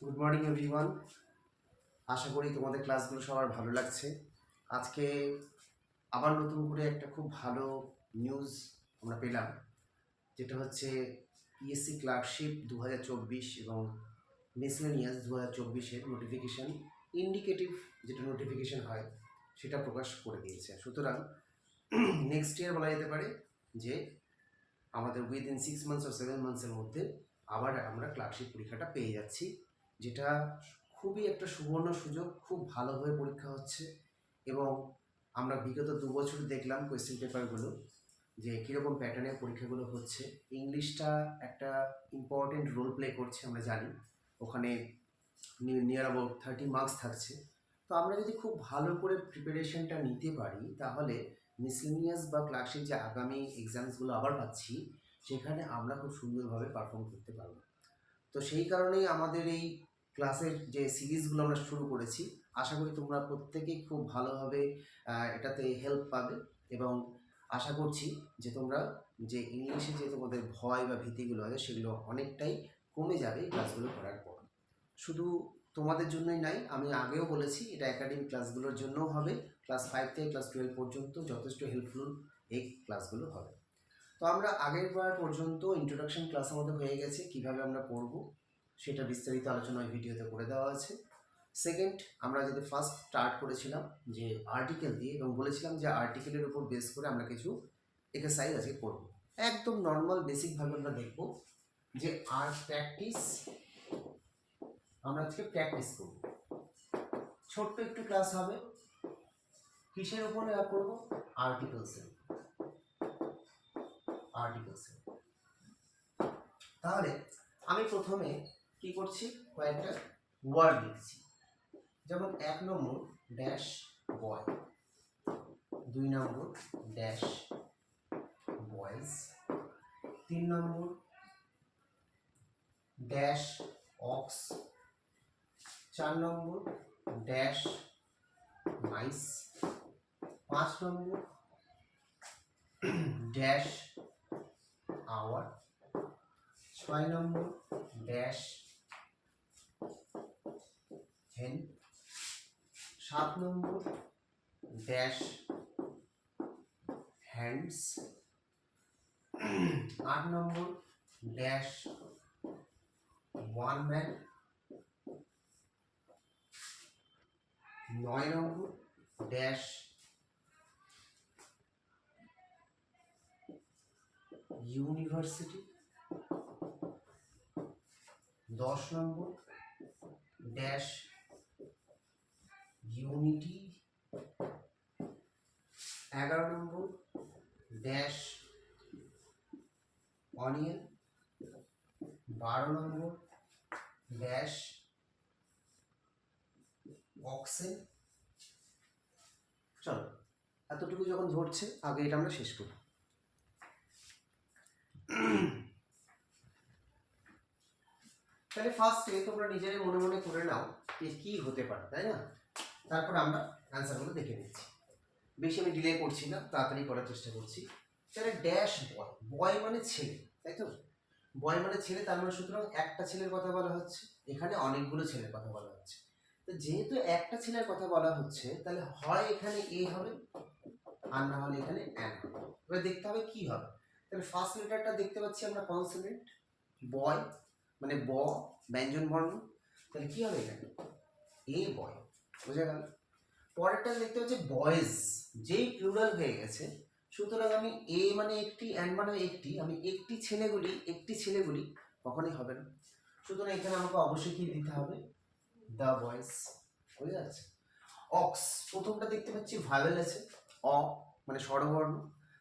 Good morning everyone. আশা করি তোমাদের ক্লাসগুলো সবার ভালো লাগছে। আজকে আবার নতুন করে একটা খুব ভালো নিউজ আমরা পেলাম, যেটা হচ্ছে পিএসসি ক্লার্কশিপ 2024 এবং মিসলেনিয়াস 2024-এর নোটিফিকেশান, ইন্ডিকেটিভ যেটা নোটিফিকেশান হয় সেটা প্রকাশ করে দিয়েছে। সুতরাং নেক্সট ইয়ার বলা যেতে পারে যে আমাদের উইদিন 6 মান্থস আর 7 মান্থসের মধ্যে আবার আমরা ক্লার্কশিপ পরীক্ষাটা পেয়ে যাচ্ছি, যেটা খুবই একটা সুবর্ণ সুযোগ। খুব ভালোভাবে পরীক্ষা হচ্ছে এবং আমরা বিগত 2 বছর দেখলাম কোয়েশ্চেন পেপারগুলো যে কীরকম প্যাটার্নের পরীক্ষাগুলো হচ্ছে। ইংলিশটা একটা ইম্পর্টেন্ট রোল প্লে করছে, আমরা জানি ওখানে নিয়ার অ্যাবাউট 30 মার্কস থাকছে। তো আমরা যদি খুব ভালো করে প্রিপারেশনটা নিতে পারি তাহলে মিসলেনিয়াস বা ক্লার্কশিপ যে আগামী এক্সামসগুলো আবার পাচ্ছি সেখানে আমরা খুব সুন্দরভাবে পারফর্ম করতে পারবো। তো সেই কারণেই আমাদের এই ক্লাসের যে সিরিজগুলো আমরা শুরু করেছি, আশা করি তোমরা প্রত্যেকেই খুব ভালোভাবে এটাতে হেল্প পাবে এবং আশা করছি যে তোমরা যে ইংলিশে যে তোমাদের ভয় বা ভীতিগুলো আছে সেগুলো অনেকটাই কমে যাবে এই ক্লাসগুলো করার পর। শুধু তোমাদের জন্যই নাই, আমি আগেও বলেছি এটা একাডেমিক ক্লাসগুলোর জন্যও হবে। ক্লাস 5 থেকে ক্লাস 12 পর্যন্ত যথেষ্ট হেল্পফুল এই ক্লাসগুলো হবে। তো আমরা আগের বার পর্যন্ত ইন্ট্রোডাকশন ক্লাস আমাদের হয়ে গেছে, কিভাবে আমরা পড়ব সেটা বিস্তারিত আলোচনা ওই ভিডিওতে করে দেওয়া আছে। সেকেন্ড, আমরা যদি ফার্স্ট স্টার্ট করেছিলাম যে আর্টিকেল দিয়ে এবং বলেছিলাম যে আর্টিকেলের উপর বেস করে আমরা কিছু এক্সারসাইজ আজকে করব। একদম নর্মাল বেসিকভাবে আমরা দেখব যে আমরা আজকে প্র্যাকটিস করব। ছোট্ট একটু ক্লাস হবে। কিসের উপরে করব? আর্টিকেলসের। তাহলে আমি প্রথমে কি করছি, কয়েকটা ওয়ার্ড লিখছি। যেমন 1 number dash boy, 2 number dash boys, 3 number dash ox, 4 number dash mice, 5 number dash hour, 6 number dash hen, 7 number dash hands, 8 number dash one man, 9 number dash university, 10 number dash unity, 11 number dash onion, 12 number dash oxen. চলো, এতটুকু যখন ধরছে আগে এটা আমরা শেষ করি। তাহলে ফার্স্টে তোমরা নিজেরাই মনে মনে করে নাও যে কি হতে পারে, তাই না? তারপর আমরা অ্যান্সারগুলো দেখে নিচ্ছি। বেশি আমি ডিলে করছি না, তাড়াতাড়ি করার চেষ্টা করছি। তাহলে ড্যাশ বয়, বয় মানে ছেলে, তাই তো? বয় মানে ছেলে, তার মানে সুতরাং একটা ছেলের কথা বলা হচ্ছে, এখানে অনেকগুলো ছেলের কথা বলা হচ্ছে। তো যেহেতু একটা ছেলের কথা বলা হচ্ছে তাহলে হয় এখানে এ হবে আর না হলে এখানে অ্যান হবে। এবার দেখতে হবে কি হবে। তাহলে ফার্স্ট লেটারটা দেখতে পাচ্ছি আমরা কনসোনেন্ট, বয় মানে ব ব্যঞ্জন বর্ণ, তাহলে কি হবে এখানে এ বয়, বোঝা গেল। পরেরটা দেখতে হচ্ছে বয়েজ, যেই প্লুরাল হয়ে গেছে সুতরাং আমি এ মানে একটি, অ্যান্ড মানে একটি, আমি একটি ছেলেগুলি কখনোই হবে না। সুতরাং এখানে আমাকে অবশ্যই কি দিতে হবে, দ্য বয়েজ, বুঝে যাচ্ছে। অক্স, প্রথমটা দেখতে পাচ্ছি ভাওয়েল আছে, অ মানে স্বরবর্ণ,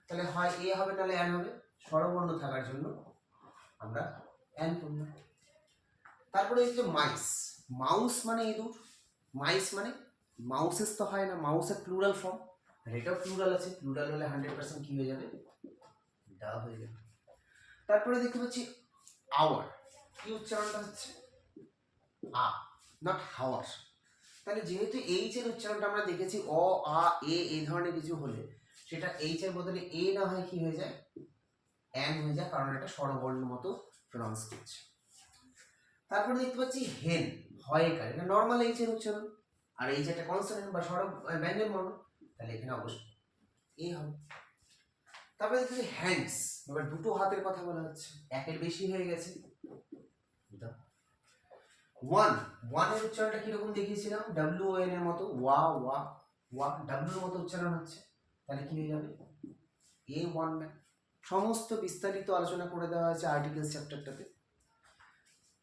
তাহলে হয় এ হবে নাহলে অ্যান হবে, স্বরবর্ণ থাকার জন্য আমরা অ্যান করলাম। তারপরে এই যে মাইস, মাউস মানে ইঁদুর, মাইস মানে মাউসেস তো হয় না, মাউসের প্লুরাল ফর্ম, আর এটাও প্লুরাল আছে, প্লুরাল হলে 100% কি হয়ে যাবে, দা হয়ে যাবে। তারপরে দেখতে পাচ্ছি আওয়ার, কি উচ্চারণটা হচ্ছে আ, নট হাওয়ার। তাহলে যেহেতু এইচ এর উচ্চারণটা আমরা দেখেছি অ আ এ এই ধরনের কিছু হলে সেটা এইচ এর বদলে এ না হয় কি হয়ে যায়, অ্যান হয়ে যায়, কারণ এটা স্বরবর্ণের মতো প্রনাউন্স করছে। তারপরে দেখতে পাচ্ছি হেন, হয়কার, এটা নর্মাল এইচ এর উচ্চারণ, আর এই যে একটা কনসোনেন্ট বা স্বর ব্যঞ্জন বর্ণ, তাহলে এখানে অবশ্যই এ হবে। তারপরে দেখছি হ্যান্ডস, এবার দুটো হাতের কথা বলা হচ্ছে, একের বেশি হয়ে গেছে। ওয়ান, ওয়ানের উচ্চারণটা কিরকম দেখিয়েছিলাম, ডাব্লিউ ও এন এর মতো, ওয়া ওয়া ওয়া, ডাব্লিউ এর মতো উচ্চারণ হচ্ছে, তাহলে কি হয়ে যাবে এ ওয়ান ম্যান। সমস্ত বিস্তারিত আলোচনা করে দেওয়া হয়েছে আর্টিকেলস চ্যাপ্টারটাতে।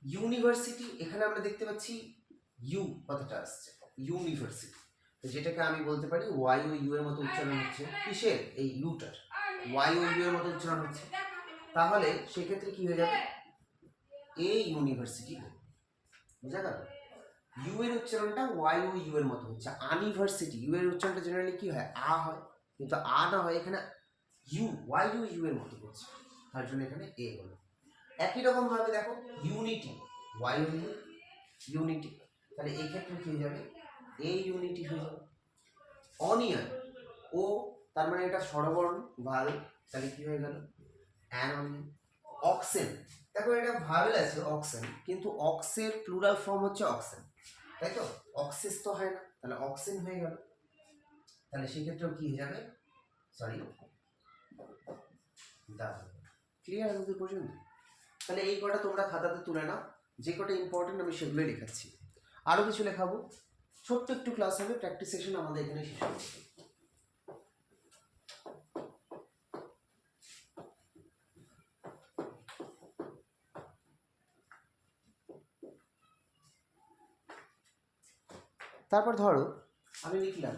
ইউনিভার্সিটি, এখানে আমরা দেখতে পাচ্ছি ইউ কথাটা আসছে, ইউনিভার্সিটি, তো যেটাকে আমি বলতে পারি ওয়াই ও ইউ এর মতো উচ্চারণ হচ্ছে, কিসের, এই ইউটার ওয়াই ও ইউ এর মতো উচ্চারণ হচ্ছে, তাহলে সেক্ষেত্রে কি হয়ে যাবে এ ইউনিভার্সিটি, বুঝা গেল। ইউ এর উচ্চারণটা ওয়াই ও ইউ এর মতো হচ্ছে, আনিভার্সিটি, ইউ এর উচ্চারণটা জেনারেলি কি হয়, আ হয়, কিন্তু আ না হয় এখানে ইউ, ওয়াই ও ইউ এর মতো হচ্ছে, তার জন্য এখানে এ হলো। একই রকম ভাবে দেখো unity, Y O U, unity, তাহলে এই ক্ষেত্রে কি হয়ে যাবে এ ইউনিটি হয়ে যাবে। অনিয়ন, ও তার মানে এটা স্বরবর্ণ ভাল, তাহলে কি হয়ে গেল অ্যান অনিয়ন। অক্সেন, দেখো এটা ভাবেল আছে অক্সেন, কিন্তু অক্সের প্লুরাল ফর্ম হচ্ছে অক্সেন, তাই তো, অক্সিস তো হয় না, তাহলে অক্সেন হয়ে গেল। তাহলে সেক্ষেত্রেও কি হয়ে যাবে, সরি দা, ক্লিয়ার আমাদের পর্যন্ত। তাহলে এই কটা তোমরা খাতাতে তুলে নাও, যে কটা ইম্পর্টেন্ট আমি সেগুলোই লেখাচ্ছি, আরও কিছু লেখাবো, ছোট্ট একটু ক্লাস হবে, প্র্যাকটিস সেশন আমাদের এখানে শেষ হবে। তারপর ধরো আমি লিখলাম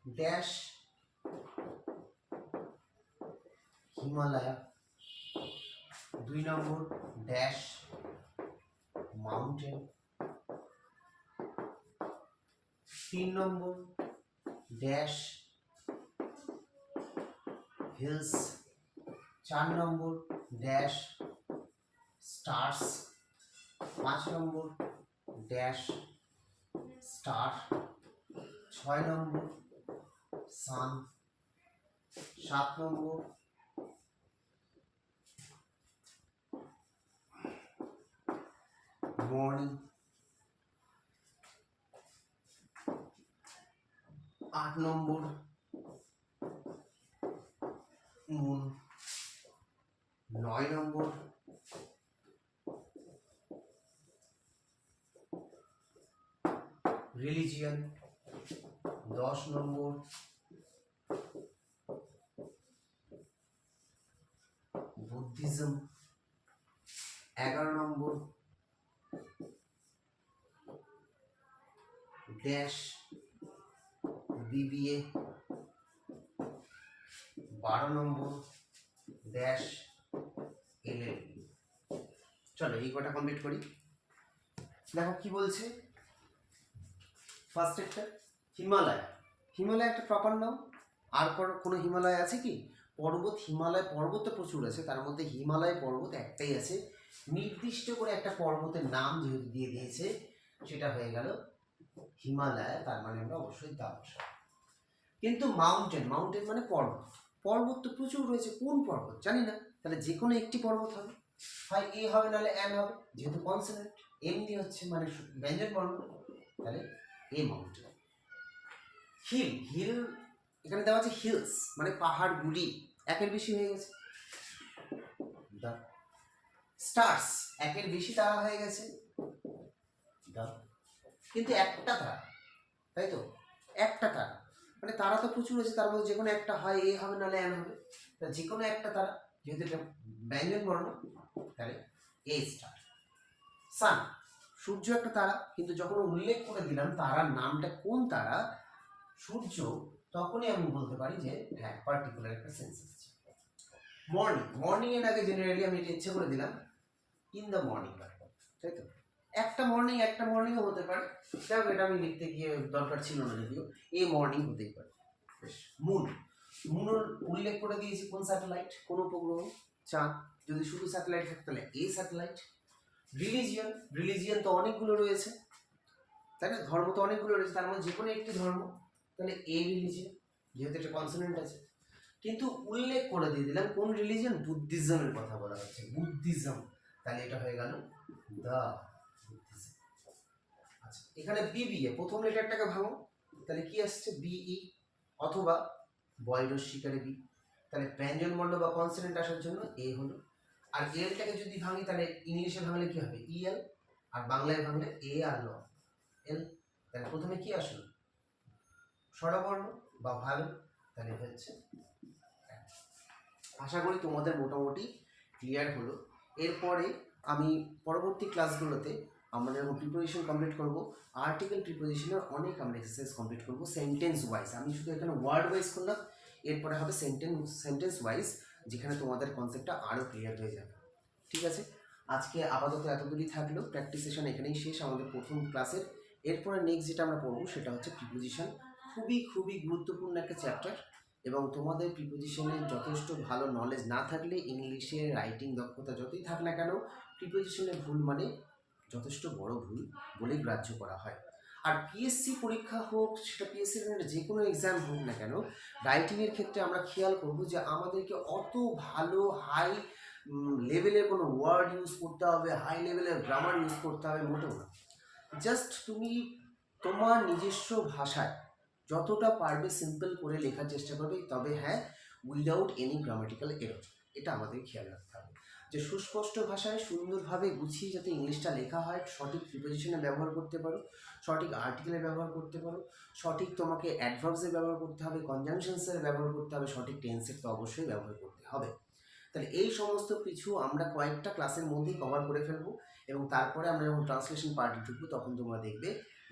dash Himalaya, 2 number dash mountain, 3 number dash hills, 4 number dash stars, 5 number dash star, 6 নম্বর সান, 7 নম্বর মর্নিং, 8 নম্বর মুন, 9 নম্বর রিলিজিয়ন, 10 নম্বর Buddhism, 11 number dash BBA, 12 number dash LLB. চলো এই কটা কমপ্লিট করি। দেখো কি বলছে, ফার্স্ট একটা হিমালয়, হিমালয় একটা প্রপার নাম, আর কোনো হিমালয় আছে কি, পর্বত, হিমালয় পর্বত তো প্রচুর আছে, তার মধ্যে হিমালয় পর্বত একটাই আছে, নির্দিষ্ট করে একটা পর্বতের নাম যেহেতু দিয়ে দিয়েছে সেটা হয়ে গেল হিমালয়, তার মানে আমরা অবশ্যই তা বসাবো। কিন্তু মাউন্টেন, মাউন্টেন মানে পর্বত, পর্বত তো প্রচুর রয়েছে, কোন পর্বত জানি না, তাহলে যে কোনো একটি পর্বত হবে, হয় এ হবে নাহলে অ্যান হবে, যেহেতু কনসোনেন্ট, এম দিয়ে হচ্ছে মানে ব্যঞ্জন বর্ণ, তাহলে এ মাউন্টেন। হিল, হিল এখানে দেওয়া আছে হিলস মানে পাহাড়গুলি, একের বেশি হয়ে গেছে। স্টার্স, একের বেশি তারা হয়ে গেছে, কিন্তু একটা তারা, তাই তো, একটা তারা মানে তারা তো প্রচুর আছে, তার মধ্যে যে কোনো একটা হয় এ হবে নাহলে অ্যান হবে, তা যে কোনো একটা তারা, যেহেতু এটা ব্যঞ্জন বর্ণ, তাহলে এ স্টার। সান, সূর্য একটা তারা, কিন্তু যখন উল্লেখ করে দিলাম তারার নামটা কোন তারা, সূর্য, তখনই আমি বলতে পারি যে হ্যাঁ পার্টিকুলার একটা সেন্স আছে। মর্নিং, মর্নিং এর আগে জেনারেলি আমি এটা ইচ্ছে করে দিলাম ইন দ্য মর্নিং, তাই তো, একটা মর্নিং, একটা মর্নিংও হতে পারে, যাই এটা আমি লিখতে গিয়ে দরকার ছিল না, যদিও এ মর্নিং হতেই পারে। মুন, মুনের উল্লেখ করে দিয়েছি কোন স্যাটেলাইট, কোন উপগ্রহ, চাঁদ, যদি শুধু স্যাটেলাইট থাকে তাহলে এ স্যাটেলাইট। রিলিজিয়ন, রিলিজিয়ন তো অনেকগুলো রয়েছে, তাই না, ধর্ম তো অনেকগুলো রয়েছে, তার মধ্যে যে কোনো একটি ধর্ম, তাহলে এ রিলিজিয়ন, যেহেতু একটা কনসোনেন্ট আছে, কিন্তু উল্লেখ করে দিয়ে দিলাম কোন রিলিজিয়ন, বুদ্ধিজমের কথা বলা হচ্ছে, বুদ্ধিজম, তাহলে এটা হয়ে গেল দ্য। আচ্ছা, এখানে বিবিএ প্রথম লেটারটাকে ভাঙো, তাহলে কি আসছে বিই, অথবা বয়স শিকারে বি, তাহলে ব্যঞ্জন বর্ণ বা কনসোনেন্ট আসার জন্য এ হলো। আর এলটাকে যদি ভাঙি তাহলে ইংলিশে ভাঙলে কি হবে ইএল, আর বাংলায় ভাঙলে এ আর ল এল। তাহলে প্রথমে কি আসলো স্বরবর্ণ বা ভালো, তাহলে হচ্ছে। আশা করি তোমাদের মোটামুটি ক্লিয়ার হলো। এরপরে আমি পরবর্তী ক্লাসগুলোতে আমরা যখন প্রিপোজিশন কমপ্লিট করব, আর্টিকেল প্রিপোজিশনের অনেক আমরা এক্সারসাইজ কমপ্লিট করব সেন্টেন্স ওয়াইজ। আমি শুধু এখানে ওয়ার্ড ওয়াইজ করলাম, এরপরে হবে সেন্টেন্স ওয়াইজ, যেখানে তোমাদের কনসেপ্টটা আরও ক্লিয়ার হয়ে যাবে। ঠিক আছে, আজকে আপাতত এতদূরই থাকলো। প্র্যাকটিস সেশন এখানেই শেষ আমাদের প্রথম ক্লাসের। এরপরে নেক্সট যেটা আমরা পড়বো সেটা হচ্ছে প্রিপোজিশন। খুবই খুবই গুরুত্বপূর্ণ একটা চ্যাপ্টার, এবং তোমাদের প্রিপোজিশনের যথেষ্ট ভালো নলেজ না থাকলে, ইংলিশে রাইটিং দক্ষতা যতই থাক না কেন, প্রিপোজিশনের ভুল মানে যথেষ্ট বড় ভুল বলেই গ্রাহ্য করা হয়। আর পিএসসি পরীক্ষা হোক, সেটা পিএসসি রিলেটেড যে কোনো এক্সাম হোক না কেন, রাইটিংয়ের ক্ষেত্রে আমরা খেয়াল করব যে আমাদেরকে অত ভালো হাই লেভেলের কোনো ওয়ার্ড ইউজ করতে হবে, হাই লেভেলের গ্রামার ইউজ করতে হবে, মোটেও না। জাস্ট তুমি তোমার নিজস্ব ভাষায় যতটা পারবে সিম্পল করে লেখার চেষ্টা করবে, তবে হ্যাঁ উইদাউট এনি গ্রামাটিক্যাল এরর। এটা আমাদের খেয়াল রাখতে হবে যে সুস্পষ্ট ভাষায় সুন্দরভাবে গুছিয়ে যাতে ইংলিশটা লেখা হয়, সঠিক প্রিপোজিশনে ব্যবহার করতে পারো, সঠিক আর্টিকেলে ব্যবহার করতে পারো, সঠিক তোমাকে অ্যাডভার্বসের ব্যবহার করতে হবে, কনজাংশনসের ব্যবহার করতে হবে, সঠিক টেন্সের তো অবশ্যই ব্যবহার করতে হবে। তাহলে এই সমস্ত কিছু আমরা কয়েকটা ক্লাসের মধ্যেই কভার করে ফেলবো, এবং তারপরে আমরা যখন ট্রান্সলেশন পার্টি ঢুকবো তখন তোমরা দেখবে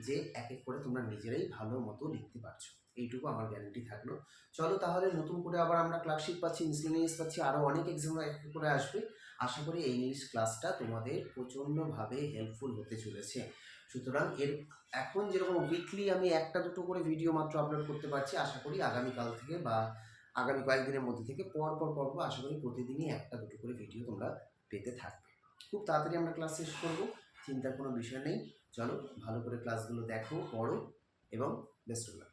যে এক এক করে তোমরা নিজেরাই ভালো মতো লিখতে পারছো। এইটুকু আমার গ্যারান্টি থাকলো। চলো তাহলে নতুন করে আবার আমরা ক্লাসশিট পাচ্ছি, মিসলেনিয়াস পাচ্ছি, আরও অনেক এক্সাম এক এক করে আসবে। আশা করি এই ইংলিশ ক্লাসটা তোমাদের প্রচণ্ডভাবে হেল্পফুল হতে চলেছে। সুতরাং এখন যেরকম উইকলি আমি একটা দুটো করে ভিডিও মাত্র আপলোড করতে পারছি, আশা করি আগামীকাল থেকে বা আগামী কয়েকদিনের মধ্যে থেকে পরপর আশা করি প্রতিদিনই একটা দুটো করে ভিডিও তোমরা পেতে থাকবে। খুব তাড়াতাড়ি আমরা ক্লাস শেষ করবো, চিন্তার কোনো বিষয় নেই। চলো ভালো করে ক্লাসগুলো দেখো, পড়ো, এবং বেস্ট অফ লাক।